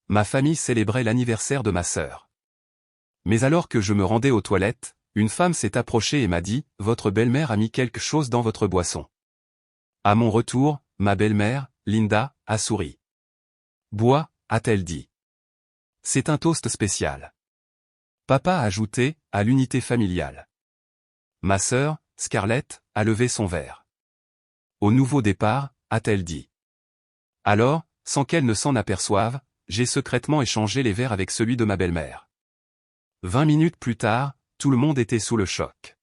ma famille célébrait l'anniversaire de ma sœur. Mais alors que je me rendais aux toilettes, une femme s'est approchée et m'a dit « Votre belle-mère a mis quelque chose dans votre boisson ». À mon retour, ma belle-mère, Linda, a souri. « Bois », a-t-elle dit. « C'est un toast spécial. » Papa a ajouté « à l'unité familiale ». Ma sœur, Scarlett, a levé son verre. « Au nouveau départ », a-t-elle dit. Alors, sans qu'elle ne s'en aperçoive, j'ai secrètement échangé les verres avec celui de ma belle-mère. 20 minutes plus tard, tout le monde était sous le choc.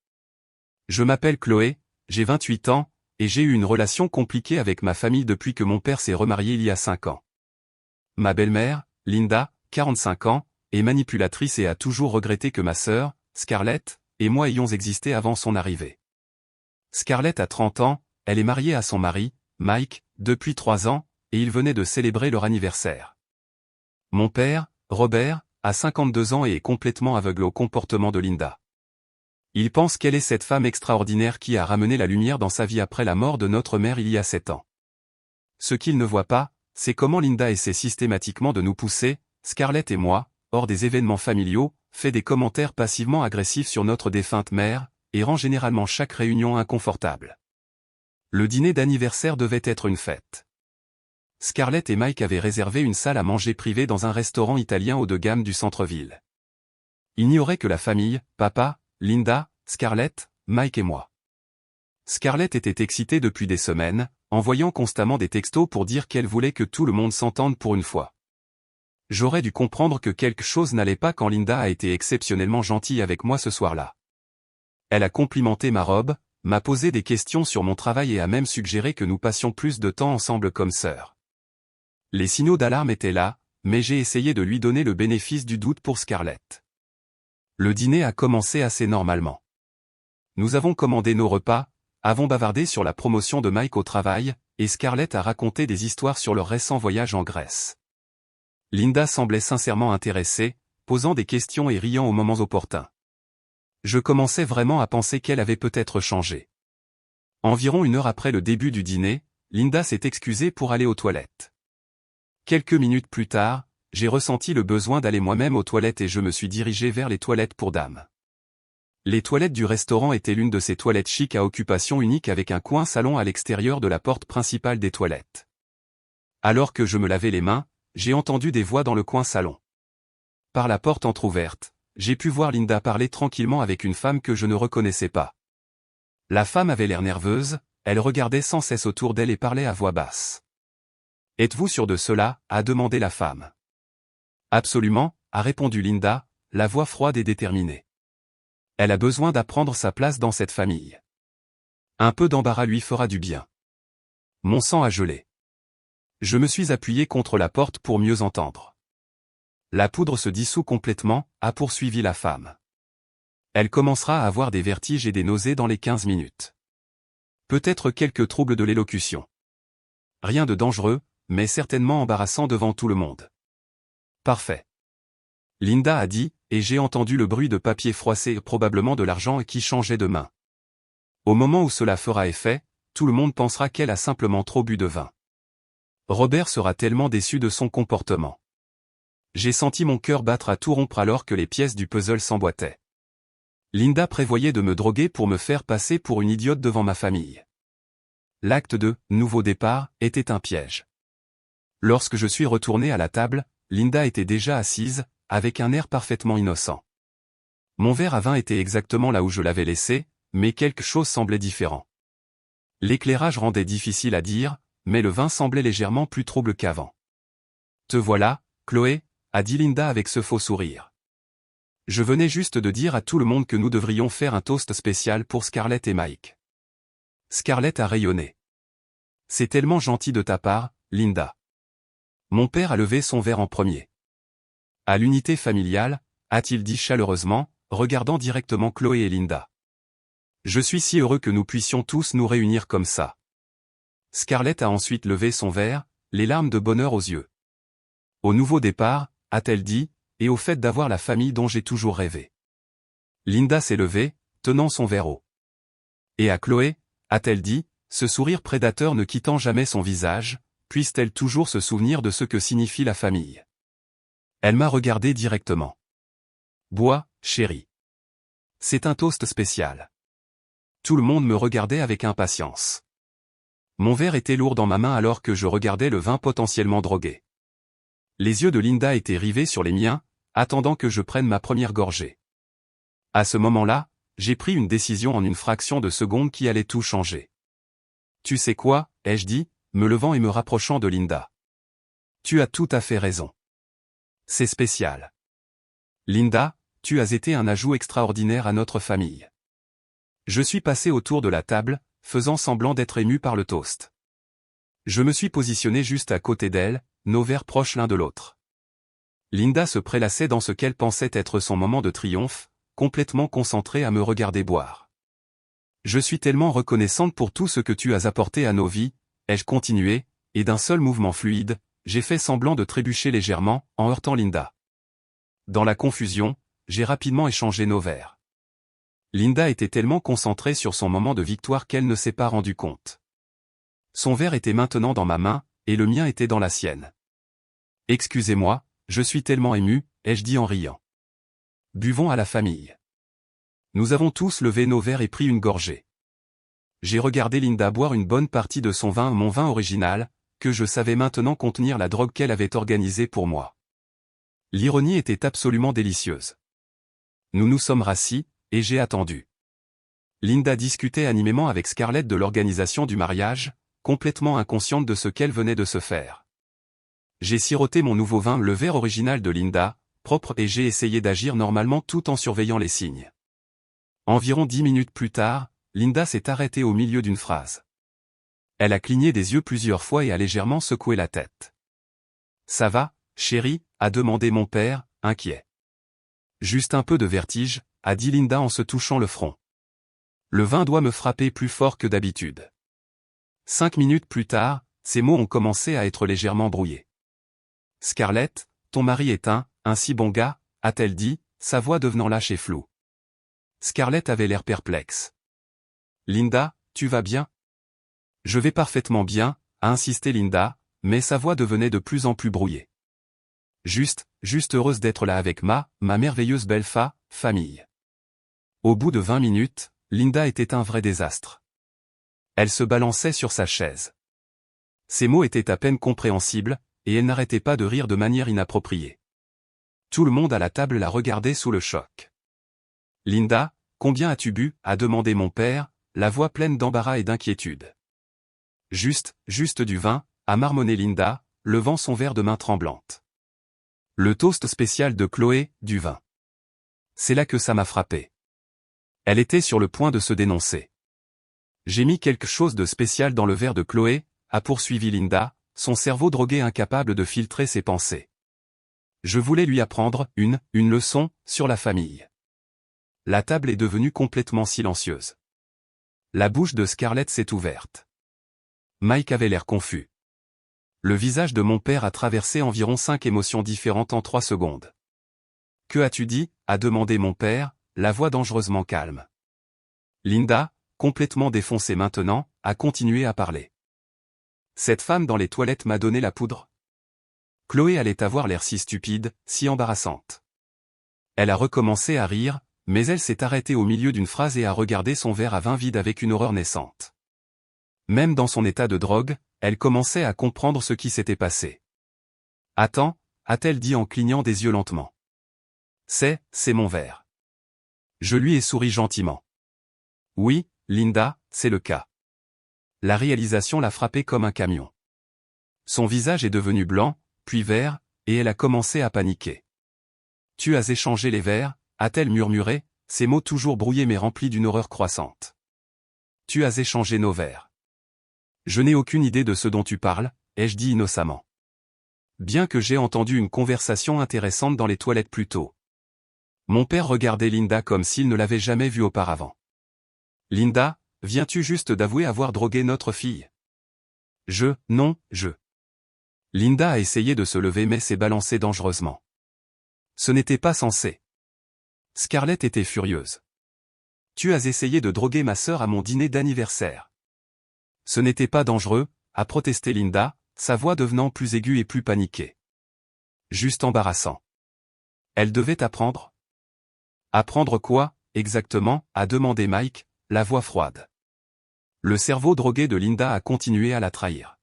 Je m'appelle Chloé, j'ai 28 ans, et j'ai eu une relation compliquée avec ma famille depuis que mon père s'est remarié il y a 5 ans. Ma belle-mère, Linda, 45 ans, est manipulatrice et a toujours regretté que ma sœur, Scarlett, et moi ayons existé avant son arrivée. Scarlett a 30 ans, elle est mariée à son mari, Mike, depuis 3 ans, et ils venaient de célébrer leur anniversaire. Mon père, Robert, a 52 ans et est complètement aveugle au comportement de Linda. Il pense qu'elle est cette femme extraordinaire qui a ramené la lumière dans sa vie après la mort de notre mère il y a 7 ans. Ce qu'il ne voit pas, c'est comment Linda essaie systématiquement de nous pousser, Scarlett et moi, hors des événements familiaux, fait des commentaires passivement agressifs sur notre défunte mère, et rend généralement chaque réunion inconfortable. Le dîner d'anniversaire devait être une fête. Scarlett et Mike avaient réservé une salle à manger privée dans un restaurant italien haut de gamme du centre-ville. Il n'y aurait que la famille, papa, Linda, Scarlett, Mike et moi. Scarlett était excitée depuis des semaines, envoyant constamment des textos pour dire qu'elle voulait que tout le monde s'entende pour une fois. J'aurais dû comprendre que quelque chose n'allait pas quand Linda a été exceptionnellement gentille avec moi ce soir-là. Elle a complimenté ma robe, m'a posé des questions sur mon travail et a même suggéré que nous passions plus de temps ensemble comme sœurs. Les signaux d'alarme étaient là, mais j'ai essayé de lui donner le bénéfice du doute pour Scarlett. Le dîner a commencé assez normalement. Nous avons commandé nos repas, avons bavardé sur la promotion de Mike au travail, et Scarlett a raconté des histoires sur leur récent voyage en Grèce. Linda semblait sincèrement intéressée, posant des questions et riant aux moments opportuns. Je commençais vraiment à penser qu'elle avait peut-être changé. Environ 1 heure après le début du dîner, Linda s'est excusée pour aller aux toilettes. Quelques minutes plus tard, j'ai ressenti le besoin d'aller moi-même aux toilettes et je me suis dirigé vers les toilettes pour dames. Les toilettes du restaurant étaient l'une de ces toilettes chic à occupation unique avec un coin salon à l'extérieur de la porte principale des toilettes. Alors que je me lavais les mains, j'ai entendu des voix dans le coin salon. Par la porte entr'ouverte, j'ai pu voir Linda parler tranquillement avec une femme que je ne reconnaissais pas. La femme avait l'air nerveuse, elle regardait sans cesse autour d'elle et parlait à voix basse. « Êtes-vous sûr de cela » a demandé la femme. « Absolument » a répondu Linda, la voix froide et déterminée. Elle a besoin d'apprendre sa place dans cette famille. Un peu d'embarras lui fera du bien. Mon sang a gelé. Je me suis appuyé contre la porte pour mieux entendre. La poudre se dissout complètement, a poursuivi la femme. Elle commencera à avoir des vertiges et des nausées dans les 15 minutes. Peut-être quelques troubles de l'élocution. Rien de dangereux, mais certainement embarrassant devant tout le monde. Parfait. Linda a dit, et j'ai entendu le bruit de papier froissé et probablement de l'argent qui changeait de main. Au moment où cela fera effet, tout le monde pensera qu'elle a simplement trop bu de vin. Robert sera tellement déçu de son comportement. J'ai senti mon cœur battre à tout rompre alors que les pièces du puzzle s'emboîtaient. Linda prévoyait de me droguer pour me faire passer pour une idiote devant ma famille. L'acte de « nouveau départ » était un piège. Lorsque je suis retourné à la table, Linda était déjà assise, avec un air parfaitement innocent. Mon verre à vin était exactement là où je l'avais laissé, mais quelque chose semblait différent. L'éclairage rendait difficile à dire, mais le vin semblait légèrement plus trouble qu'avant. « Te voilà, Chloé » a dit Linda avec ce faux sourire. Je venais juste de dire à tout le monde que nous devrions faire un toast spécial pour Scarlett et Mike. Scarlett a rayonné. « C'est tellement gentil de ta part, Linda. » Mon père a levé son verre en premier. « À l'unité familiale » a-t-il dit chaleureusement, regardant directement Chloé et Linda. « Je suis si heureux que nous puissions tous nous réunir comme ça. » Scarlett a ensuite levé son verre, les larmes de bonheur aux yeux. « Au nouveau départ » a-t-elle dit, et au fait d'avoir la famille dont j'ai toujours rêvé. Linda s'est levée, tenant son verre haut. « Et à Chloé » a-t-elle dit, ce sourire prédateur ne quittant jamais son visage, puisse-t-elle toujours se souvenir de ce que signifie la famille. Elle m'a regardé directement. Bois, chérie. C'est un toast spécial. Tout le monde me regardait avec impatience. Mon verre était lourd dans ma main alors que je regardais le vin potentiellement drogué. Les yeux de Linda étaient rivés sur les miens, attendant que je prenne ma première gorgée. À ce moment-là, j'ai pris une décision en une fraction de seconde qui allait tout changer. Tu sais quoi, ai-je dit, me levant et me rapprochant de Linda. Tu as tout à fait raison. C'est spécial. Linda, tu as été un ajout extraordinaire à notre famille. Je suis passé autour de la table, faisant semblant d'être ému par le toast. Je me suis positionné juste à côté d'elle, nos verres proches l'un de l'autre. Linda se prélassait dans ce qu'elle pensait être son moment de triomphe, complètement concentrée à me regarder boire. Je suis tellement reconnaissante pour tout ce que tu as apporté à nos vies, ai-je continué, et d'un seul mouvement fluide, j'ai fait semblant de trébucher légèrement, en heurtant Linda. Dans la confusion, j'ai rapidement échangé nos verres. Linda était tellement concentrée sur son moment de victoire qu'elle ne s'est pas rendue compte. Son verre était maintenant dans ma main, et le mien était dans la sienne. Excusez-moi, je suis tellement ému, ai-je dit en riant. Buvons à la famille. Nous avons tous levé nos verres et pris une gorgée. J'ai regardé Linda boire une bonne partie de son vin, mon vin original, que je savais maintenant contenir la drogue qu'elle avait organisée pour moi. L'ironie était absolument délicieuse. Nous nous sommes rassis, et j'ai attendu. Linda discutait animément avec Scarlett de l'organisation du mariage, complètement inconsciente de ce qu'elle venait de se faire. J'ai siroté mon nouveau vin, le verre original de Linda, propre, et j'ai essayé d'agir normalement tout en surveillant les signes. Environ 10 minutes plus tard, Linda s'est arrêtée au milieu d'une phrase. Elle a cligné des yeux plusieurs fois et a légèrement secoué la tête. « Ça va, chérie ?» a demandé mon père, inquiet. « Juste un peu de vertige », a dit Linda en se touchant le front. Le vin doit me frapper plus fort que d'habitude. 5 minutes plus tard, ces mots ont commencé à être légèrement brouillés. « Scarlett, ton mari est un si bon gars », a-t-elle dit, sa voix devenant lâche et floue. Scarlett avait l'air perplexe. « Linda, tu vas bien ?»« Je vais parfaitement bien », a insisté Linda, mais sa voix devenait de plus en plus brouillée. « Juste heureuse d'être là avec ma merveilleuse belle famille. » Au bout de 20 minutes, Linda était un vrai désastre. Elle se balançait sur sa chaise. Ses mots étaient à peine compréhensibles, et elle n'arrêtait pas de rire de manière inappropriée. Tout le monde à la table la regardait sous le choc. « Linda, combien as-tu bu ?» a demandé mon père, la voix pleine d'embarras et d'inquiétude. « Juste du vin », a marmonné Linda, levant son verre de main tremblante. Le toast spécial de Chloé, du vin. C'est là que ça m'a frappé. Elle était sur le point de se dénoncer. J'ai mis quelque chose de spécial dans le verre de Chloé, a poursuivi Linda, son cerveau drogué incapable de filtrer ses pensées. Je voulais lui apprendre une leçon sur la famille. La table est devenue complètement silencieuse. La bouche de Scarlett s'est ouverte. Mike avait l'air confus. Le visage de mon père a traversé environ 5 émotions différentes en 3 secondes. « Que as-tu dit ?» a demandé mon père, la voix dangereusement calme. Linda, complètement défoncée maintenant, a continué à parler. « Cette femme dans les toilettes m'a donné la poudre. » Chloé allait avoir l'air si stupide, si embarrassante. Elle a recommencé à rire, mais elle s'est arrêtée au milieu d'une phrase et a regardé son verre à vin vide avec une horreur naissante. Même dans son état de drogue, elle commençait à comprendre ce qui s'était passé. « Attends », a-t-elle dit en clignant des yeux lentement. « C'est mon verre. » Je lui ai souri gentiment. « Oui, Linda, c'est le cas. » La réalisation l'a frappée comme un camion. Son visage est devenu blanc, puis vert, et elle a commencé à paniquer. « Tu as échangé les verres ?» a-t-elle murmuré, ses mots toujours brouillés mais remplis d'une horreur croissante. « Tu as échangé nos verres. »« Je n'ai aucune idée de ce dont tu parles, » ai-je dit innocemment. Bien que j'ai entendu une conversation intéressante dans les toilettes plus tôt. Mon père regardait Linda comme s'il ne l'avait jamais vue auparavant. « Linda, viens-tu juste d'avouer avoir drogué notre fille ?» Non. Linda a essayé de se lever mais s'est balancée dangereusement. Ce n'était pas censé. Scarlett était furieuse. « Tu as essayé de droguer ma sœur à mon dîner d'anniversaire. » Ce n'était pas dangereux, a protesté Linda, sa voix devenant plus aiguë et plus paniquée. Juste embarrassant. Elle devait apprendre. Apprendre quoi, exactement, a demandé Mike, la voix froide. Le cerveau drogué de Linda a continué à la trahir.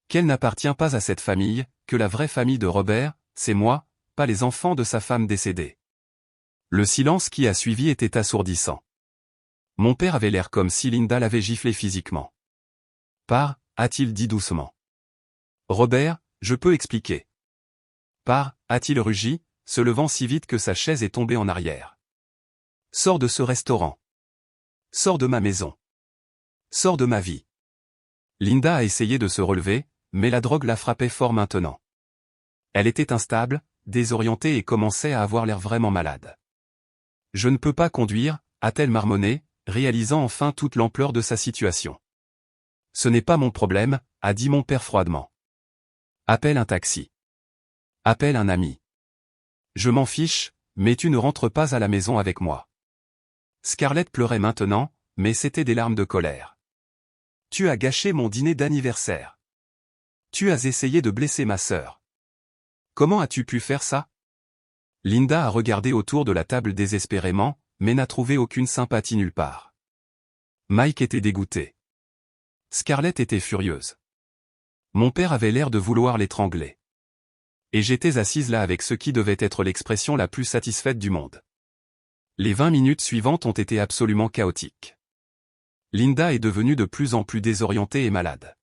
Qu'elle n'appartient pas à cette famille, que la vraie famille de Robert, c'est moi, pas les enfants de sa femme décédée. Le silence qui a suivi était assourdissant. Mon père avait l'air comme si Linda l'avait giflé physiquement. Pars, a-t-il dit doucement. Robert, je peux expliquer. Pars, a-t-il rugi, se levant si vite que sa chaise est tombée en arrière. Sors de ce restaurant. Sors de ma maison. Sors de ma vie. Linda a essayé de se relever, mais la drogue la frappait fort maintenant. Elle était instable, désorientée et commençait à avoir l'air vraiment malade. Je ne peux pas conduire, a-t-elle marmonné, réalisant enfin toute l'ampleur de sa situation. Ce n'est pas mon problème, a dit mon père froidement. Appelle un taxi. Appelle un ami. Je m'en fiche, mais tu ne rentres pas à la maison avec moi. Scarlett pleurait maintenant, mais c'était des larmes de colère. Tu as gâché mon dîner d'anniversaire. Tu as essayé de blesser ma sœur. Comment as-tu pu faire ça? Linda a regardé autour de la table désespérément, mais n'a trouvé aucune sympathie nulle part. Mike était dégoûté. Scarlett était furieuse. Mon père avait l'air de vouloir l'étrangler. Et j'étais assise là avec ce qui devait être l'expression la plus satisfaite du monde. Les 20 minutes suivantes ont été absolument chaotiques. Linda est devenue de plus en plus désorientée et malade.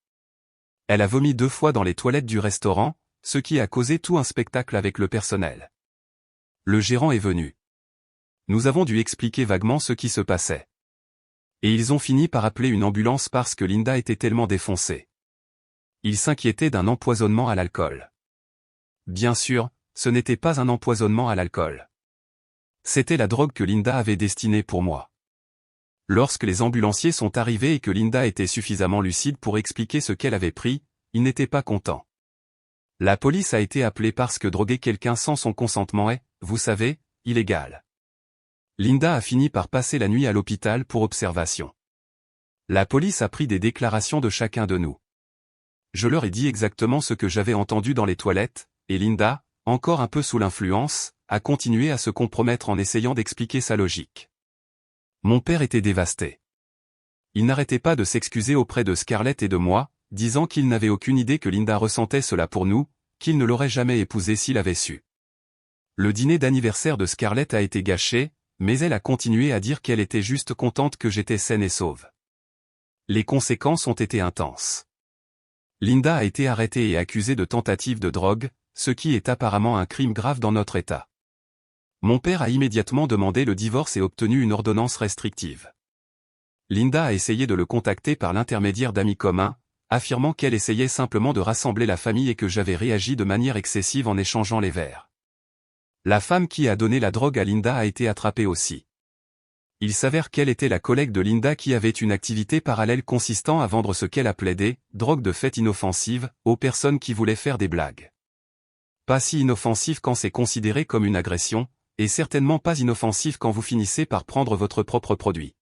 Elle a vomi 2 fois dans les toilettes du restaurant, ce qui a causé tout un spectacle avec le personnel. Le gérant est venu. Nous avons dû expliquer vaguement ce qui se passait. Et ils ont fini par appeler une ambulance parce que Linda était tellement défoncée. Ils s'inquiétaient d'un empoisonnement à l'alcool. Bien sûr, ce n'était pas un empoisonnement à l'alcool. C'était la drogue que Linda avait destinée pour moi. Lorsque les ambulanciers sont arrivés et que Linda était suffisamment lucide pour expliquer ce qu'elle avait pris, ils n'étaient pas contents. La police a été appelée parce que droguer quelqu'un sans son consentement est, vous savez, illégal. Linda a fini par passer la nuit à l'hôpital pour observation. La police a pris des déclarations de chacun de nous. Je leur ai dit exactement ce que j'avais entendu dans les toilettes, et Linda, encore un peu sous l'influence, a continué à se compromettre en essayant d'expliquer sa logique. Mon père était dévasté. Il n'arrêtait pas de s'excuser auprès de Scarlett et de moi, disant qu'il n'avait aucune idée que Linda ressentait cela pour nous, qu'il ne l'aurait jamais épousée s'il avait su. Le dîner d'anniversaire de Scarlett a été gâché, mais elle a continué à dire qu'elle était juste contente que j'étais saine et sauve. Les conséquences ont été intenses. Linda a été arrêtée et accusée de tentative de drogue, ce qui est apparemment un crime grave dans notre État. Mon père a immédiatement demandé le divorce et obtenu une ordonnance restrictive. Linda a essayé de le contacter par l'intermédiaire d'amis communs, affirmant qu'elle essayait simplement de rassembler la famille et que j'avais réagi de manière excessive en échangeant les verres. La femme qui a donné la drogue à Linda a été attrapée aussi. Il s'avère qu'elle était la collègue de Linda qui avait une activité parallèle consistant à vendre ce qu'elle appelait des « drogues de fait inoffensives » aux personnes qui voulaient faire des blagues. Pas si inoffensif quand c'est considéré comme une agression, et certainement pas inoffensif quand vous finissez par prendre votre propre produit.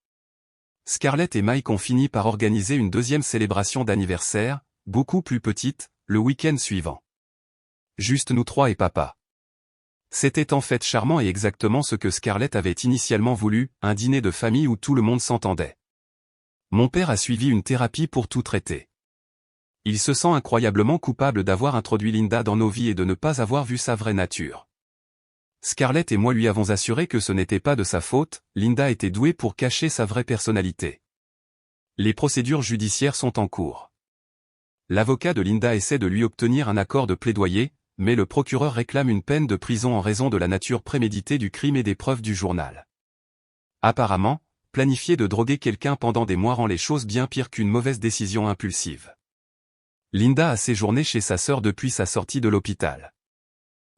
Scarlett et Mike ont fini par organiser une deuxième célébration d'anniversaire, beaucoup plus petite, le week-end suivant. Juste nous 3 et papa. C'était en fait charmant et exactement ce que Scarlett avait initialement voulu, un dîner de famille où tout le monde s'entendait. Mon père a suivi une thérapie pour tout traiter. Il se sent incroyablement coupable d'avoir introduit Linda dans nos vies et de ne pas avoir vu sa vraie nature. Scarlett et moi lui avons assuré que ce n'était pas de sa faute, Linda était douée pour cacher sa vraie personnalité. Les procédures judiciaires sont en cours. L'avocat de Linda essaie de lui obtenir un accord de plaidoyer, mais le procureur réclame une peine de prison en raison de la nature préméditée du crime et des preuves du journal. Apparemment, planifier de droguer quelqu'un pendant des mois rend les choses bien pires qu'une mauvaise décision impulsive. Linda a séjourné chez sa sœur depuis sa sortie de l'hôpital.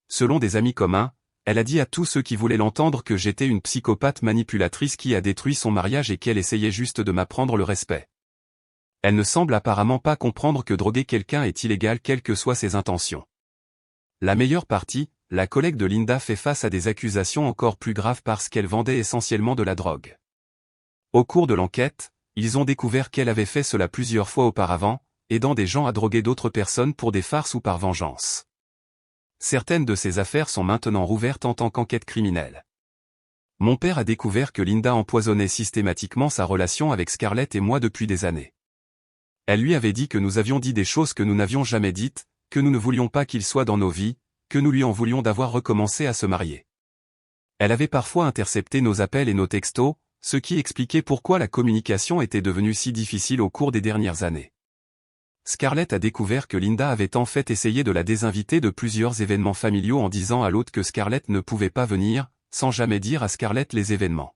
Selon des amis communs, elle a dit à tous ceux qui voulaient l'entendre que j'étais une psychopathe manipulatrice qui a détruit son mariage et qu'elle essayait juste de m'apprendre le respect. Elle ne semble apparemment pas comprendre que droguer quelqu'un est illégal quelles que soient ses intentions. La meilleure partie, la collègue de Linda fait face à des accusations encore plus graves parce qu'elle vendait essentiellement de la drogue. Au cours de l'enquête, ils ont découvert qu'elle avait fait cela plusieurs fois auparavant, aidant des gens à droguer d'autres personnes pour des farces ou par vengeance. Certaines de ces affaires sont maintenant rouvertes en tant qu'enquête criminelle. Mon père a découvert que Linda empoisonnait systématiquement sa relation avec Scarlett et moi depuis des années. Elle lui avait dit que nous avions dit des choses que nous n'avions jamais dites, que nous ne voulions pas qu'il soit dans nos vies, que nous lui en voulions d'avoir recommencé à se marier. Elle avait parfois intercepté nos appels et nos textos, ce qui expliquait pourquoi la communication était devenue si difficile au cours des dernières années. Scarlett a découvert que Linda avait en fait essayé de la désinviter de plusieurs événements familiaux en disant à l'autre que Scarlett ne pouvait pas venir, sans jamais dire à Scarlett les événements.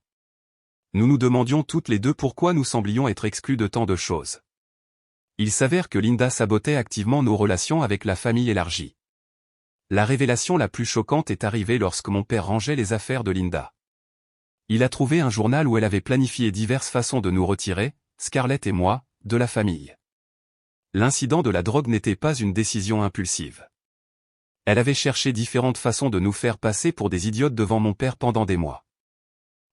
Nous nous demandions toutes les deux pourquoi nous semblions être exclus de tant de choses. Il s'avère que Linda sabotait activement nos relations avec la famille élargie. La révélation la plus choquante est arrivée lorsque mon père rangeait les affaires de Linda. Il a trouvé un journal où elle avait planifié diverses façons de nous retirer, Scarlett et moi, de la famille. L'incident de la drogue n'était pas une décision impulsive. Elle avait cherché différentes façons de nous faire passer pour des idiotes devant mon père pendant des mois.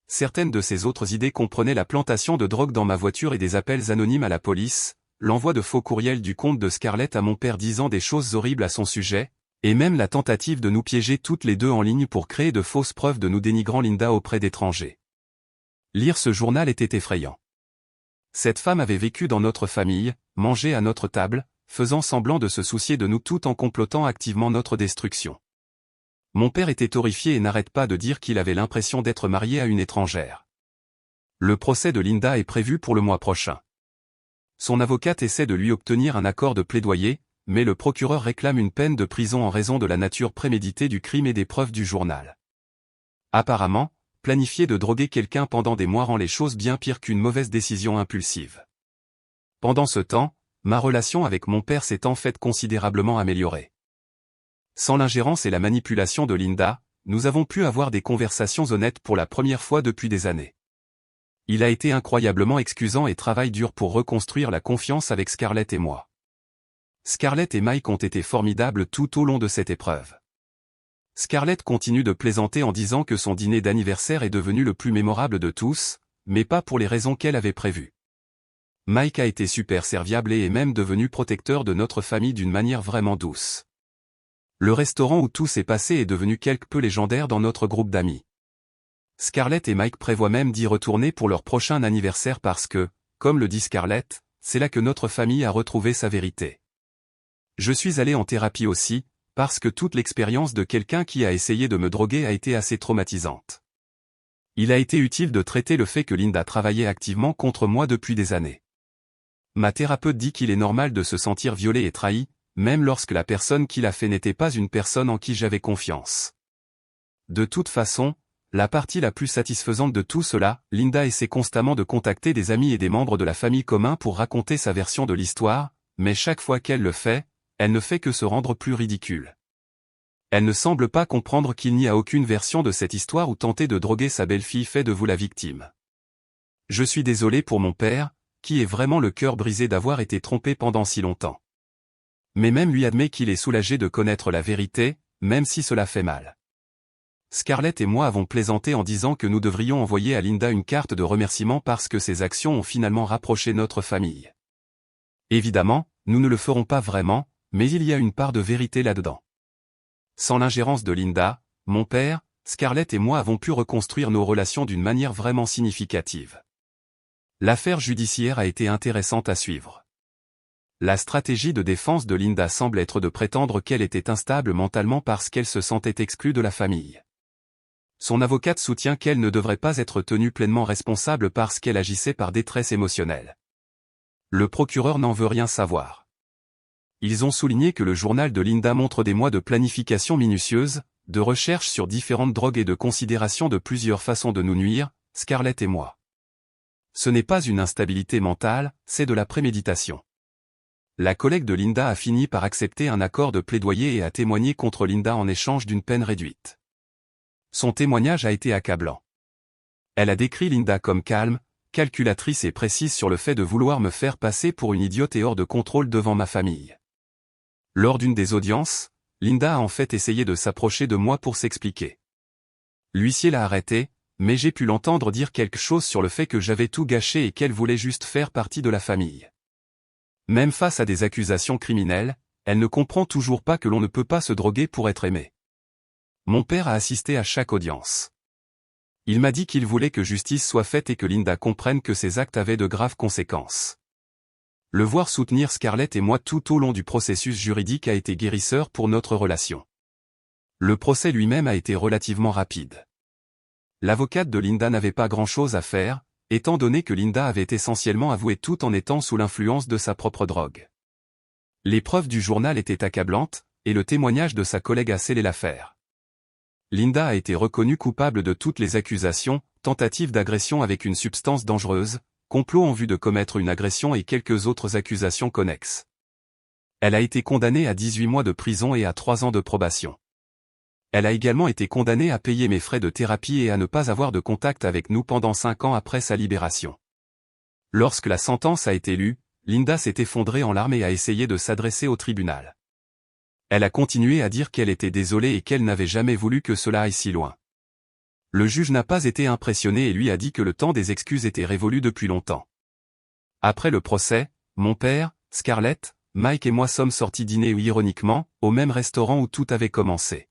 Certaines de ces autres idées comprenaient la plantation de drogue dans ma voiture et des appels anonymes à la police, l'envoi de faux courriels du compte de Scarlett à mon père disant des choses horribles à son sujet, et même la tentative de nous piéger toutes les deux en ligne pour créer de fausses preuves de nous dénigrant Linda auprès d'étrangers. Lire ce journal était effrayant. Cette femme avait vécu dans notre famille, mangé à notre table, faisant semblant de se soucier de nous tout en complotant activement notre destruction. Mon père était horrifié et n'arrête pas de dire qu'il avait l'impression d'être marié à une étrangère. Le procès de Linda est prévu pour le mois prochain. Son avocate essaie de lui obtenir un accord de plaidoyer, mais le procureur réclame une peine de prison en raison de la nature préméditée du crime et des preuves du journal. Apparemment, planifier de droguer quelqu'un pendant des mois rend les choses bien pires qu'une mauvaise décision impulsive. Pendant ce temps, ma relation avec mon père s'est en fait considérablement améliorée. Sans l'ingérence et la manipulation de Linda, nous avons pu avoir des conversations honnêtes pour la première fois depuis des années. Il a été incroyablement excusant et travaille dur pour reconstruire la confiance avec Scarlett et moi. Scarlett et Mike ont été formidables tout au long de cette épreuve. Scarlett continue de plaisanter en disant que son dîner d'anniversaire est devenu le plus mémorable de tous, mais pas pour les raisons qu'elle avait prévues. Mike a été super serviable et est même devenu protecteur de notre famille d'une manière vraiment douce. Le restaurant où tout s'est passé est devenu quelque peu légendaire dans notre groupe d'amis. Scarlett et Mike prévoient même d'y retourner pour leur prochain anniversaire parce que, comme le dit Scarlett, c'est là que notre famille a retrouvé sa vérité. Je suis allé en thérapie aussi, parce que toute l'expérience de quelqu'un qui a essayé de me droguer a été assez traumatisante. Il a été utile de traiter le fait que Linda travaillait activement contre moi depuis des années. Ma thérapeute dit qu'il est normal de se sentir violé et trahi, même lorsque la personne qui l'a fait n'était pas une personne en qui j'avais confiance. De toute façon, la partie la plus satisfaisante de tout cela, Linda essaie constamment de contacter des amis et des membres de la famille commun pour raconter sa version de l'histoire, mais chaque fois qu'elle le fait, elle ne fait que se rendre plus ridicule. Elle ne semble pas comprendre qu'il n'y a aucune version de cette histoire où tenter de droguer sa belle-fille fait de vous la victime. Je suis désolé pour mon père, qui est vraiment le cœur brisé d'avoir été trompé pendant si longtemps. Mais même lui admet qu'il est soulagé de connaître la vérité, même si cela fait mal. Scarlett et moi avons plaisanté en disant que nous devrions envoyer à Linda une carte de remerciement parce que ses actions ont finalement rapproché notre famille. Évidemment, nous ne le ferons pas vraiment, mais il y a une part de vérité là-dedans. Sans l'ingérence de Linda, mon père, Scarlett et moi avons pu reconstruire nos relations d'une manière vraiment significative. L'affaire judiciaire a été intéressante à suivre. La stratégie de défense de Linda semble être de prétendre qu'elle était instable mentalement parce qu'elle se sentait exclue de la famille. Son avocate soutient qu'elle ne devrait pas être tenue pleinement responsable parce qu'elle agissait par détresse émotionnelle. Le procureur n'en veut rien savoir. Ils ont souligné que le journal de Linda montre des mois de planification minutieuse, de recherche sur différentes drogues et de considération de plusieurs façons de nous nuire, Scarlett et moi. Ce n'est pas une instabilité mentale, c'est de la préméditation. La collègue de Linda a fini par accepter un accord de plaidoyer et a témoigné contre Linda en échange d'une peine réduite. Son témoignage a été accablant. Elle a décrit Linda comme calme, calculatrice et précise sur le fait de vouloir me faire passer pour une idiote et hors de contrôle devant ma famille. Lors d'une des audiences, Linda a en fait essayé de s'approcher de moi pour s'expliquer. L'huissier l'a arrêtée, mais j'ai pu l'entendre dire quelque chose sur le fait que j'avais tout gâché et qu'elle voulait juste faire partie de la famille. Même face à des accusations criminelles, Elle ne comprend toujours pas que l'on ne peut pas se droguer pour être aimé. Mon père a assisté à chaque audience. Il m'a dit qu'il voulait que justice soit faite et que Linda comprenne que ses actes avaient de graves conséquences. Le voir soutenir Scarlett et moi tout au long du processus juridique a été guérisseur pour notre relation. Le procès lui-même a été relativement rapide. L'avocate de Linda n'avait pas grand-chose à faire, étant donné que Linda avait essentiellement avoué tout en étant sous l'influence de sa propre drogue. Les preuves du journal étaient accablantes, et le témoignage de sa collègue a scellé l'affaire. Linda a été reconnue coupable de toutes les accusations, tentative d'agression avec une substance dangereuse, complot en vue de commettre une agression et quelques autres accusations connexes. Elle a été condamnée à 18 mois de prison et à 3 ans de probation. Elle a également été condamnée à payer mes frais de thérapie et à ne pas avoir de contact avec nous pendant 5 ans après sa libération. Lorsque la sentence a été lue, Linda s'est effondrée en larmes et a essayé de s'adresser au tribunal. Elle a continué à dire qu'elle était désolée et qu'elle n'avait jamais voulu que cela aille si loin. Le juge n'a pas été impressionné et lui a dit que le temps des excuses était révolu depuis longtemps. Après le procès, mon père, Scarlett, Mike et moi sommes sortis dîner ironiquement, au même restaurant où tout avait commencé.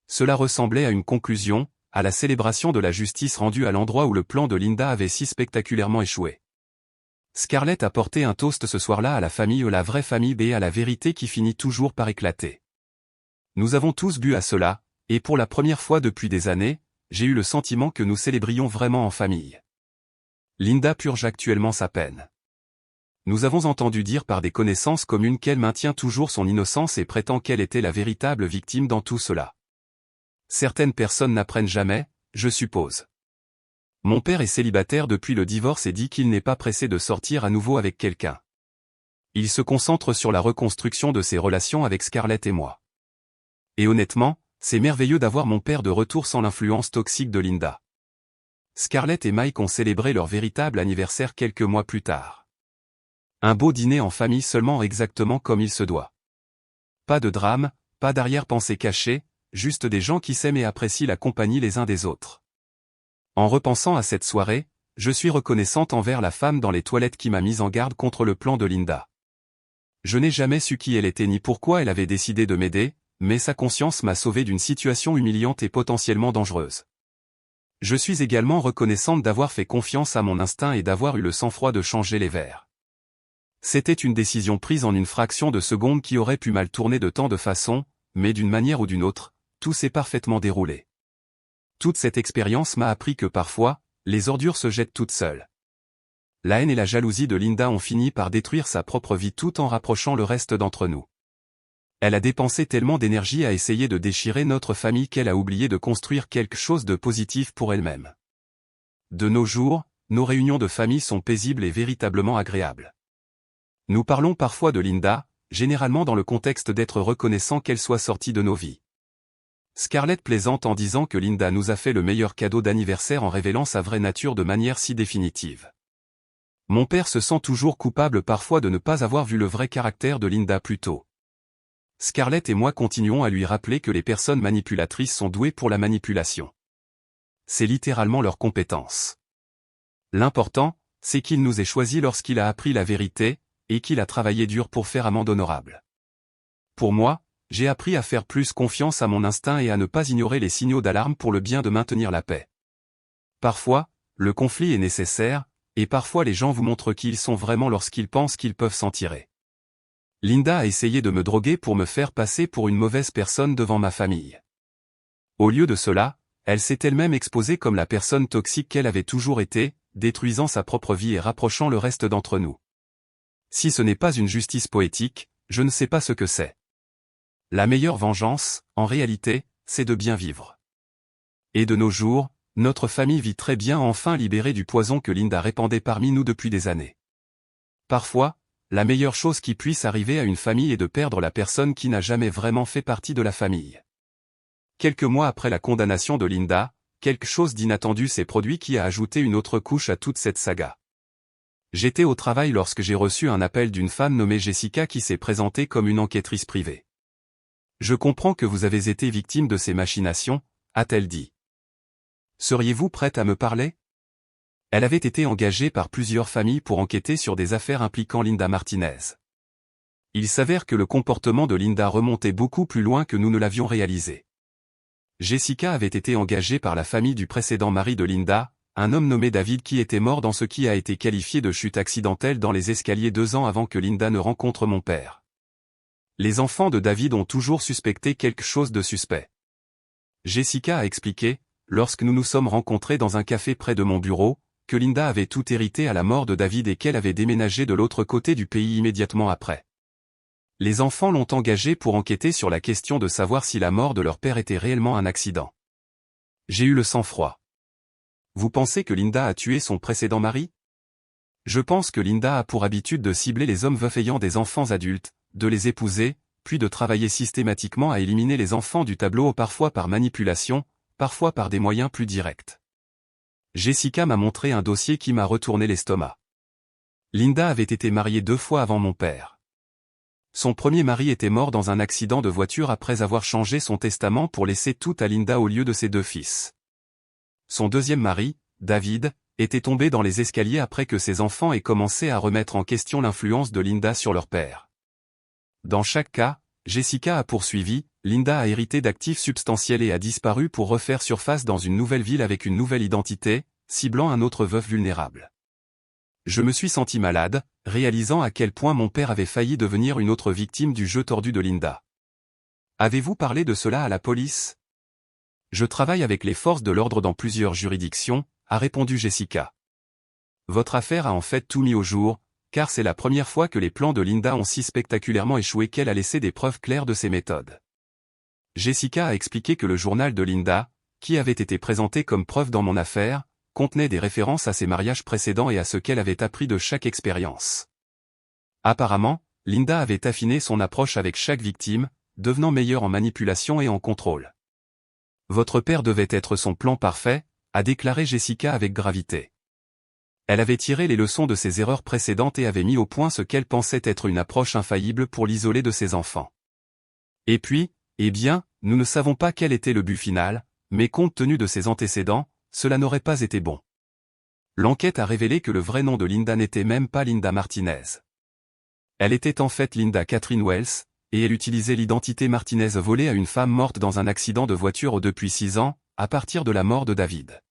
Cela ressemblait à une conclusion, à la célébration de la justice rendue à l'endroit où le plan de Linda avait si spectaculairement échoué. Scarlett a porté un toast ce soir-là à la famille, la vraie famille et à la vérité qui finit toujours par éclater. Nous avons tous bu à cela, et pour la première fois depuis des années, j'ai eu le sentiment que nous célébrions vraiment en famille. Linda purge actuellement sa peine. Nous avons entendu dire par des connaissances communes qu'elle maintient toujours son innocence et prétend qu'elle était la véritable victime dans tout cela. Certaines personnes n'apprennent jamais, je suppose. Mon père est célibataire depuis le divorce et dit qu'il n'est pas pressé de sortir à nouveau avec quelqu'un. Il se concentre sur la reconstruction de ses relations avec Scarlett et moi. Et honnêtement, c'est merveilleux d'avoir mon père de retour sans l'influence toxique de Linda. Scarlett et Mike ont célébré leur véritable anniversaire quelques mois plus tard. Un beau dîner en famille seulement exactement comme il se doit. Pas de drame, pas d'arrière-pensée cachée, juste des gens qui s'aiment et apprécient la compagnie les uns des autres. En repensant à cette soirée, je suis reconnaissante envers la femme dans les toilettes qui m'a mise en garde contre le plan de Linda. Je n'ai jamais su qui elle était ni pourquoi elle avait décidé de m'aider, mais sa conscience m'a sauvé d'une situation humiliante et potentiellement dangereuse. Je suis également reconnaissante d'avoir fait confiance à mon instinct et d'avoir eu le sang-froid de changer les verres. C'était une décision prise en une fraction de seconde qui aurait pu mal tourner de tant de façons, mais d'une manière ou d'une autre, tout s'est parfaitement déroulé. Toute cette expérience m'a appris que parfois, les ordures se jettent toutes seules. La haine et la jalousie de Linda ont fini par détruire sa propre vie tout en rapprochant le reste d'entre nous. Elle a dépensé tellement d'énergie à essayer de déchirer notre famille qu'elle a oublié de construire quelque chose de positif pour elle-même. De nos jours, nos réunions de famille sont paisibles et véritablement agréables. Nous parlons parfois de Linda, généralement dans le contexte d'être reconnaissant qu'elle soit sortie de nos vies. Scarlett plaisante en disant que Linda nous a fait le meilleur cadeau d'anniversaire en révélant sa vraie nature de manière si définitive. Mon père se sent toujours coupable parfois de ne pas avoir vu le vrai caractère de Linda plus tôt. Scarlett et moi continuons à lui rappeler que les personnes manipulatrices sont douées pour la manipulation. C'est littéralement leur compétence. L'important, c'est qu'il nous ait choisis lorsqu'il a appris la vérité, et qu'il a travaillé dur pour faire amende honorable. Pour moi, j'ai appris à faire plus confiance à mon instinct et à ne pas ignorer les signaux d'alarme pour le bien de maintenir la paix. Parfois, le conflit est nécessaire, et parfois les gens vous montrent qui ils sont vraiment lorsqu'ils pensent qu'ils peuvent s'en tirer. Linda a essayé de me droguer pour me faire passer pour une mauvaise personne devant ma famille. Au lieu de cela, elle s'est elle-même exposée comme la personne toxique qu'elle avait toujours été, détruisant sa propre vie et rapprochant le reste d'entre nous. Si ce n'est pas une justice poétique, je ne sais pas ce que c'est. La meilleure vengeance, en réalité, c'est de bien vivre. Et de nos jours, notre famille vit très bien enfin libérée du poison que Linda répandait parmi nous depuis des années. Parfois, la meilleure chose qui puisse arriver à une famille est de perdre la personne qui n'a jamais vraiment fait partie de la famille. Quelques mois après la condamnation de Linda, quelque chose d'inattendu s'est produit qui a ajouté une autre couche à toute cette saga. J'étais au travail lorsque j'ai reçu un appel d'une femme nommée Jessica qui s'est présentée comme une enquêtrice privée. « Je comprends que vous avez été victime de ces machinations », a-t-elle dit. « Seriez-vous prête à me parler ?» Elle avait été engagée par plusieurs familles pour enquêter sur des affaires impliquant Linda Martinez. Il s'avère que le comportement de Linda remontait beaucoup plus loin que nous ne l'avions réalisé. Jessica avait été engagée par la famille du précédent mari de Linda, un homme nommé David qui était mort dans ce qui a été qualifié de chute accidentelle dans les escaliers 2 ans avant que Linda ne rencontre mon père. Les enfants de David ont toujours suspecté quelque chose de suspect. Jessica a expliqué, lorsque nous nous sommes rencontrés dans un café près de mon bureau, que Linda avait tout hérité à la mort de David et qu'elle avait déménagé de l'autre côté du pays immédiatement après. Les enfants l'ont engagée pour enquêter sur la question de savoir si la mort de leur père était réellement un accident. J'ai eu le sang-froid. Vous pensez que Linda a tué son précédent mari? Je pense que Linda a pour habitude de cibler les hommes veufs ayant des enfants adultes, de les épouser, puis de travailler systématiquement à éliminer les enfants du tableau parfois par manipulation, parfois par des moyens plus directs. Jessica m'a montré un dossier qui m'a retourné l'estomac. Linda avait été mariée 2 fois avant mon père. Son premier mari était mort dans un accident de voiture après avoir changé son testament pour laisser tout à Linda au lieu de ses 2 fils. Son deuxième mari, David, était tombé dans les escaliers après que ses enfants aient commencé à remettre en question l'influence de Linda sur leur père. Dans chaque cas, Jessica a poursuivi, Linda a hérité d'actifs substantiels et a disparu pour refaire surface dans une nouvelle ville avec une nouvelle identité, ciblant un autre veuf vulnérable. Je me suis senti malade, réalisant à quel point mon père avait failli devenir une autre victime du jeu tordu de Linda. Avez-vous parlé de cela à la police? Je travaille avec les forces de l'ordre dans plusieurs juridictions, a répondu Jessica. Votre affaire a en fait tout mis au jour, car c'est la première fois que les plans de Linda ont si spectaculairement échoué qu'elle a laissé des preuves claires de ses méthodes. Jessica a expliqué que le journal de Linda, qui avait été présenté comme preuve dans mon affaire, contenait des références à ses mariages précédents et à ce qu'elle avait appris de chaque expérience. Apparemment, Linda avait affiné son approche avec chaque victime, devenant meilleure en manipulation et en contrôle. Votre père devait être son plan parfait, a déclaré Jessica avec gravité. Elle avait tiré les leçons de ses erreurs précédentes et avait mis au point ce qu'elle pensait être une approche infaillible pour l'isoler de ses enfants. Et puis, eh bien, nous ne savons pas quel était le but final, mais compte tenu de ses antécédents, cela n'aurait pas été bon. L'enquête a révélé que le vrai nom de Linda n'était même pas Linda Martinez. Elle était en fait Linda Catherine Wells, et elle utilisait l'identité Martinez volée à une femme morte dans un accident de voiture depuis 6 ans, à partir de la mort de David.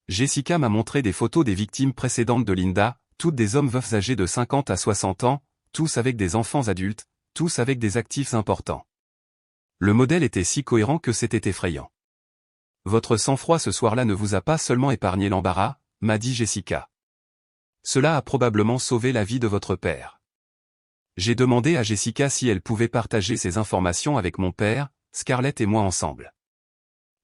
Jessica m'a montré des photos des victimes précédentes de Linda, toutes des hommes veufs âgés de 50 à 60 ans, tous avec des enfants adultes, tous avec des actifs importants. Le modèle était si cohérent que c'était effrayant. Votre sang-froid ce soir-là ne vous a pas seulement épargné l'embarras, m'a dit Jessica. Cela a probablement sauvé la vie de votre père. J'ai demandé à Jessica si elle pouvait partager ces informations avec mon père, Scarlett et moi ensemble.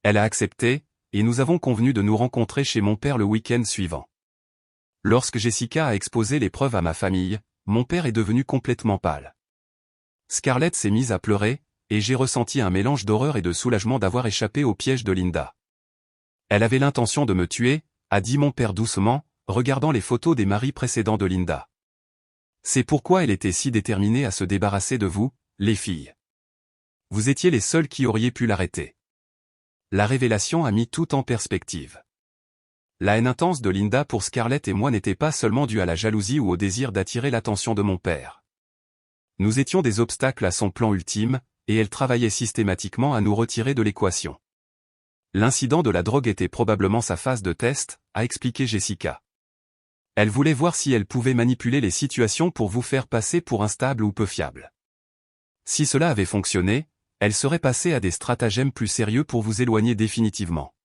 Elle a accepté, et nous avons convenu de nous rencontrer chez mon père le week-end suivant. Lorsque Jessica a exposé les preuves à ma famille, mon père est devenu complètement pâle. Scarlett s'est mise à pleurer, et j'ai ressenti un mélange d'horreur et de soulagement d'avoir échappé au piège de Linda. Elle avait l'intention de me tuer, a dit mon père doucement, regardant les photos des maris précédents de Linda. C'est pourquoi elle était si déterminée à se débarrasser de vous, les filles. Vous étiez les seules qui auriez pu l'arrêter. La révélation a mis tout en perspective. La haine intense de Linda pour Scarlett et moi n'était pas seulement due à la jalousie ou au désir d'attirer l'attention de mon père. Nous étions des obstacles à son plan ultime, et elle travaillait systématiquement à nous retirer de l'équation. L'incident de la drogue était probablement sa phase de test, a expliqué Jessica. Elle voulait voir si elle pouvait manipuler les situations pour vous faire passer pour instable ou peu fiable. Si cela avait fonctionné, elle serait passée à des stratagèmes plus sérieux pour vous éloigner définitivement.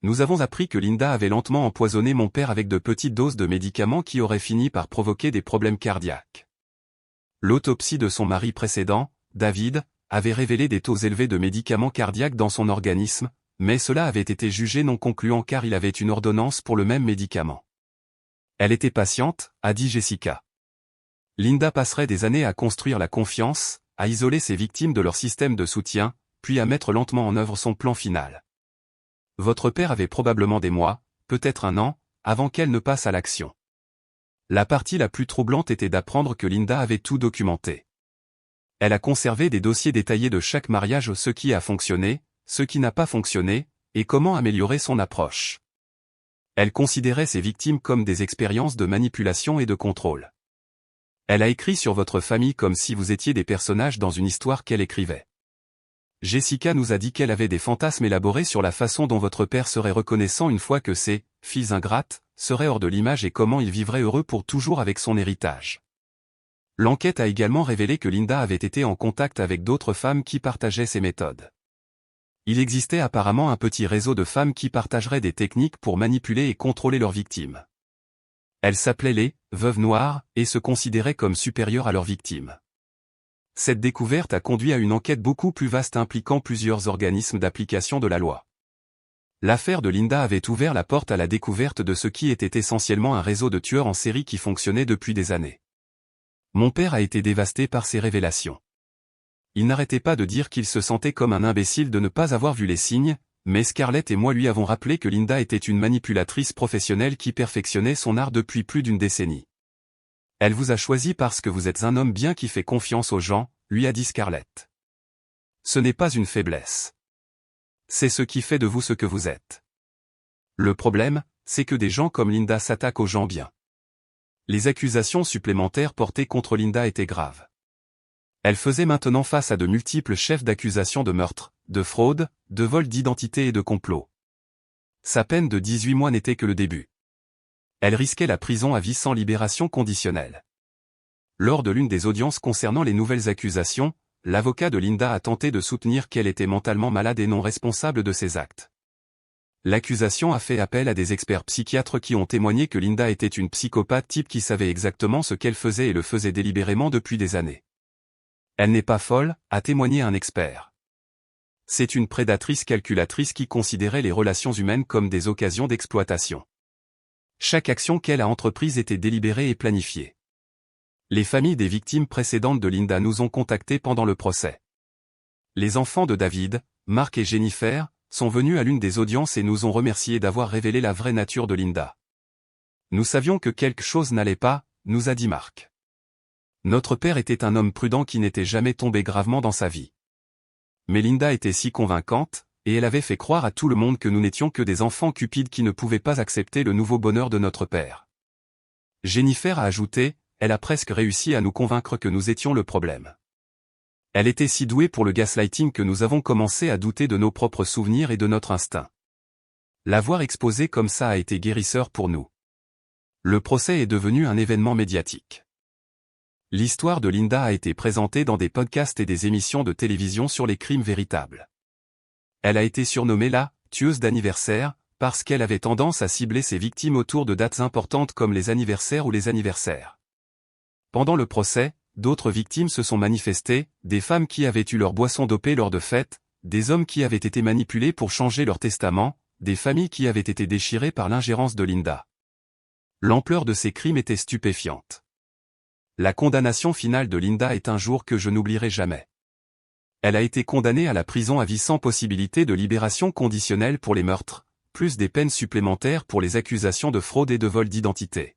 Nous avons appris que Linda avait lentement empoisonné mon père avec de petites doses de médicaments qui auraient fini par provoquer des problèmes cardiaques. L'autopsie de son mari précédent, David, avait révélé des taux élevés de médicaments cardiaques dans son organisme, mais cela avait été jugé non concluant car il avait une ordonnance pour le même médicament. Elle était patiente, a dit Jessica. Linda passerait des années à construire la confiance, à isoler ses victimes de leur système de soutien, puis à mettre lentement en œuvre son plan final. Votre père avait probablement des mois, peut-être un an, avant qu'elle ne passe à l'action. La partie la plus troublante était d'apprendre que Linda avait tout documenté. Elle a conservé des dossiers détaillés de chaque mariage, ce qui a fonctionné, ce qui n'a pas fonctionné, et comment améliorer son approche. Elle considérait ses victimes comme des expériences de manipulation et de contrôle. Elle a écrit sur votre famille comme si vous étiez des personnages dans une histoire qu'elle écrivait. Jessica nous a dit qu'elle avait des fantasmes élaborés sur la façon dont votre père serait reconnaissant une fois que ses filles ingrates seraient hors de l'image et comment il vivrait heureux pour toujours avec son héritage. L'enquête a également révélé que Linda avait été en contact avec d'autres femmes qui partageaient ses méthodes. Il existait apparemment un petit réseau de femmes qui partageraient des techniques pour manipuler et contrôler leurs victimes. Elles s'appelaient les veuves noires et se considéraient comme supérieures à leurs victimes. Cette découverte a conduit à une enquête beaucoup plus vaste impliquant plusieurs organismes d'application de la loi. L'affaire de Linda avait ouvert la porte à la découverte de ce qui était essentiellement un réseau de tueurs en série qui fonctionnait depuis des années. Mon père a été dévasté par ces révélations. Il n'arrêtait pas de dire qu'il se sentait comme un imbécile de ne pas avoir vu les signes, mais Scarlett et moi lui avons rappelé que Linda était une manipulatrice professionnelle qui perfectionnait son art depuis plus d'une décennie. Elle vous a choisi parce que vous êtes un homme bien qui fait confiance aux gens, lui a dit Scarlett. Ce n'est pas une faiblesse. C'est ce qui fait de vous ce que vous êtes. Le problème, c'est que des gens comme Linda s'attaquent aux gens bien. Les accusations supplémentaires portées contre Linda étaient graves. Elle faisait maintenant face à de multiples chefs d'accusation de meurtre, de fraude, de vol d'identité et de complot. Sa peine de 18 mois n'était que le début. Elle risquait la prison à vie sans libération conditionnelle. Lors de l'une des audiences concernant les nouvelles accusations, l'avocat de Linda a tenté de soutenir qu'elle était mentalement malade et non responsable de ses actes. L'accusation a fait appel à des experts psychiatres qui ont témoigné que Linda était une psychopathe type qui savait exactement ce qu'elle faisait et le faisait délibérément depuis des années. Elle n'est pas folle, a témoigné un expert. C'est une prédatrice calculatrice qui considérait les relations humaines comme des occasions d'exploitation. Chaque action qu'elle a entreprise était délibérée et planifiée. Les familles des victimes précédentes de Linda nous ont contactés pendant le procès. Les enfants de David, Mark et Jennifer, sont venus à l'une des audiences et nous ont remerciés d'avoir révélé la vraie nature de Linda. Nous savions que quelque chose n'allait pas, nous a dit Mark. Notre père était un homme prudent qui n'était jamais tombé gravement dans sa vie. Mais Linda était si convaincante, et elle avait fait croire à tout le monde que nous n'étions que des enfants cupides qui ne pouvaient pas accepter le nouveau bonheur de notre père. Jennifer a ajouté, elle a presque réussi à nous convaincre que nous étions le problème. Elle était si douée pour le gaslighting que nous avons commencé à douter de nos propres souvenirs et de notre instinct. La voir exposée comme ça a été guérisseur pour nous. Le procès est devenu un événement médiatique. L'histoire de Linda a été présentée dans des podcasts et des émissions de télévision sur les crimes véritables. Elle a été surnommée la « tueuse d'anniversaire » parce qu'elle avait tendance à cibler ses victimes autour de dates importantes comme les anniversaires ou les anniversaires. Pendant le procès, d'autres victimes se sont manifestées, des femmes qui avaient eu leur boisson dopée lors de fêtes, des hommes qui avaient été manipulés pour changer leur testament, des familles qui avaient été déchirées par l'ingérence de Linda. L'ampleur de ces crimes était stupéfiante. La condamnation finale de Linda est un jour que je n'oublierai jamais. Elle a été condamnée à la prison à vie sans possibilité de libération conditionnelle pour les meurtres, plus des peines supplémentaires pour les accusations de fraude et de vol d'identité.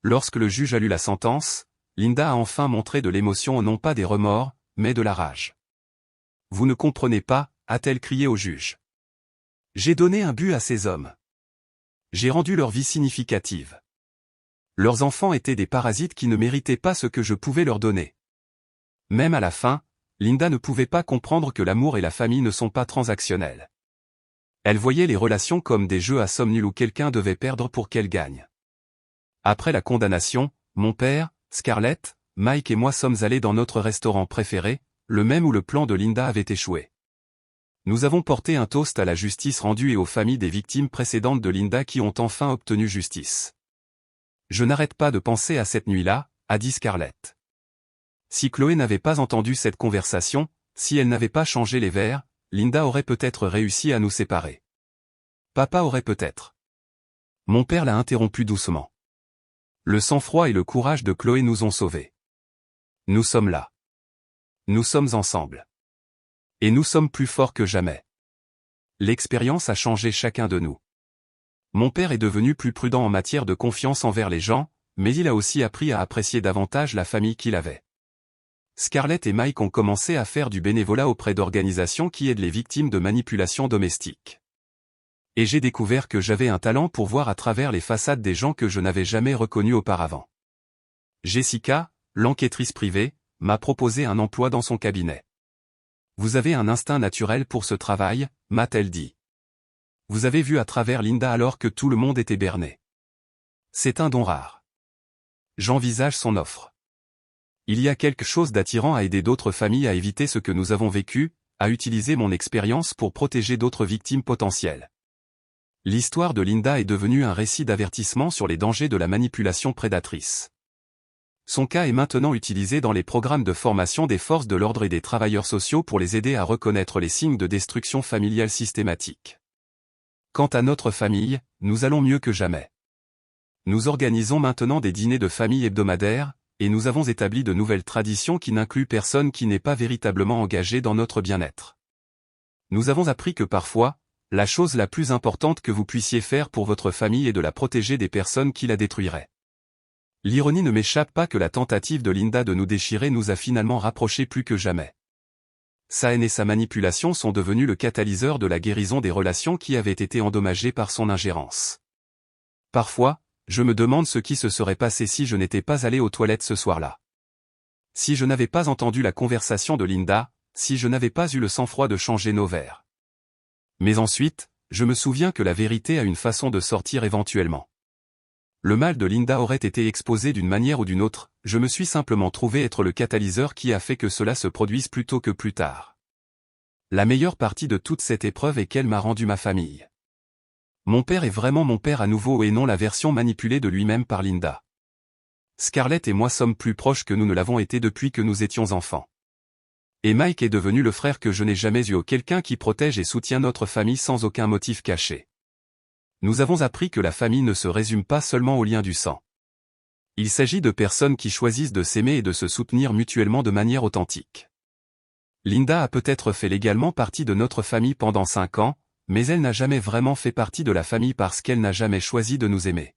Lorsque le juge a lu la sentence, Linda a enfin montré de l'émotion non pas des remords, mais de la rage. « Vous ne comprenez pas » a-t-elle crié au juge. « J'ai donné un but à ces hommes. J'ai rendu leur vie significative. Leurs enfants étaient des parasites qui ne méritaient pas ce que je pouvais leur donner. » Même à la fin, Linda ne pouvait pas comprendre que l'amour et la famille ne sont pas transactionnels. Elle voyait les relations comme des jeux à somme nulle où quelqu'un devait perdre pour qu'elle gagne. Après la condamnation, mon père, Scarlett, Mike et moi sommes allés dans notre restaurant préféré, le même où le plan de Linda avait échoué. Nous avons porté un toast à la justice rendue et aux familles des victimes précédentes de Linda qui ont enfin obtenu justice. Je n'arrête pas de penser à cette nuit-là, a dit Scarlett. Si Chloé n'avait pas entendu cette conversation, si elle n'avait pas changé les verres, Linda aurait peut-être réussi à nous séparer. Papa aurait peut-être. Mon père l'a interrompu doucement. Le sang-froid et le courage de Chloé nous ont sauvés. Nous sommes là. Nous sommes ensemble. Et nous sommes plus forts que jamais. L'expérience a changé chacun de nous. Mon père est devenu plus prudent en matière de confiance envers les gens, mais il a aussi appris à apprécier davantage la famille qu'il avait. Scarlett et Mike ont commencé à faire du bénévolat auprès d'organisations qui aident les victimes de manipulations domestiques. Et j'ai découvert que j'avais un talent pour voir à travers les façades des gens que je n'avais jamais reconnus auparavant. Jessica, l'enquêtrice privée, m'a proposé un emploi dans son cabinet. Vous avez un instinct naturel pour ce travail, m'a-t-elle dit. Vous avez vu à travers Linda alors que tout le monde était berné. C'est un don rare. J'envisage son offre. Il y a quelque chose d'attirant à aider d'autres familles à éviter ce que nous avons vécu, à utiliser mon expérience pour protéger d'autres victimes potentielles. L'histoire de Linda est devenue un récit d'avertissement sur les dangers de la manipulation prédatrice. Son cas est maintenant utilisé dans les programmes de formation des forces de l'ordre et des travailleurs sociaux pour les aider à reconnaître les signes de destruction familiale systématique. Quant à notre famille, nous allons mieux que jamais. Nous organisons maintenant des dîners de famille hebdomadaires, et nous avons établi de nouvelles traditions qui n'incluent personne qui n'est pas véritablement engagé dans notre bien-être. Nous avons appris que parfois, la chose la plus importante que vous puissiez faire pour votre famille est de la protéger des personnes qui la détruiraient. L'ironie ne m'échappe pas que la tentative de Linda de nous déchirer nous a finalement rapprochés plus que jamais. Sa haine et sa manipulation sont devenus le catalyseur de la guérison des relations qui avaient été endommagées par son ingérence. Parfois, je me demande ce qui se serait passé si je n'étais pas allé aux toilettes ce soir-là. Si je n'avais pas entendu la conversation de Linda, si je n'avais pas eu le sang-froid de changer nos verres. Mais ensuite, je me souviens que la vérité a une façon de sortir éventuellement. Le mal de Linda aurait été exposé d'une manière ou d'une autre, je me suis simplement trouvé être le catalyseur qui a fait que cela se produise plus tôt que plus tard. La meilleure partie de toute cette épreuve est qu'elle m'a rendu ma famille. Mon père est vraiment mon père à nouveau et non la version manipulée de lui-même par Linda. Scarlett et moi sommes plus proches que nous ne l'avons été depuis que nous étions enfants. Et Mike est devenu le frère que je n'ai jamais eu, quelqu'un qui protège et soutient notre famille sans aucun motif caché. Nous avons appris que la famille ne se résume pas seulement au lien du sang. Il s'agit de personnes qui choisissent de s'aimer et de se soutenir mutuellement de manière authentique. Linda a peut-être fait légalement partie de notre famille pendant 5 ans, mais elle n'a jamais vraiment fait partie de la famille parce qu'elle n'a jamais choisi de nous aimer.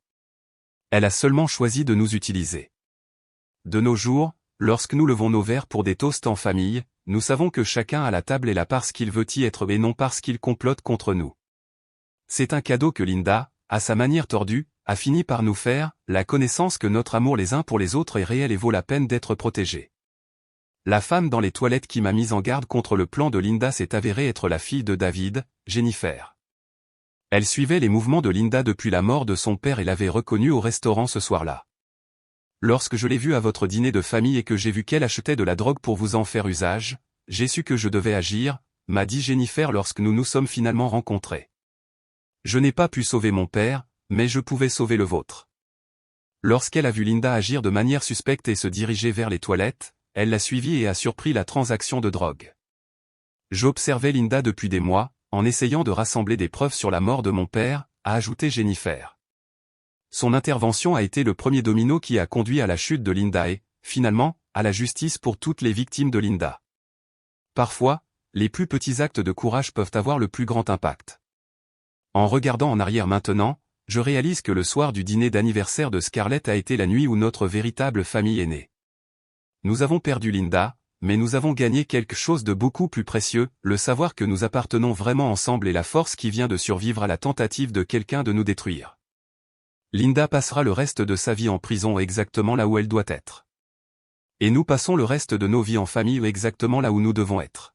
Elle a seulement choisi de nous utiliser. De nos jours, lorsque nous levons nos verres pour des toasts en famille, nous savons que chacun à la table est là parce qu'il veut y être et non parce qu'il complote contre nous. C'est un cadeau que Linda, à sa manière tordue, a fini par nous faire, la connaissance que notre amour les uns pour les autres est réel et vaut la peine d'être protégé. La femme dans les toilettes qui m'a mise en garde contre le plan de Linda s'est avérée être la fille de David, Jennifer. Elle suivait les mouvements de Linda depuis la mort de son père et l'avait reconnue au restaurant ce soir-là. Lorsque je l'ai vue à votre dîner de famille et que j'ai vu qu'elle achetait de la drogue pour vous en faire usage, j'ai su que je devais agir, m'a dit Jennifer lorsque nous nous sommes finalement rencontrés. Je n'ai pas pu sauver mon père, mais je pouvais sauver le vôtre. Lorsqu'elle a vu Linda agir de manière suspecte et se diriger vers les toilettes, elle l'a suivie et a surpris la transaction de drogue. J'observais Linda depuis des mois, en essayant de rassembler des preuves sur la mort de mon père, a ajouté Jennifer. Son intervention a été le premier domino qui a conduit à la chute de Linda et, finalement, à la justice pour toutes les victimes de Linda. Parfois, les plus petits actes de courage peuvent avoir le plus grand impact. En regardant en arrière maintenant, je réalise que le soir du dîner d'anniversaire de Scarlett a été la nuit où notre véritable famille est née. Nous avons perdu Linda, mais nous avons gagné quelque chose de beaucoup plus précieux, le savoir que nous appartenons vraiment ensemble et la force qui vient de survivre à la tentative de quelqu'un de nous détruire. Linda passera le reste de sa vie en prison exactement là où elle doit être. Et nous passons le reste de nos vies en famille exactement là où nous devons être.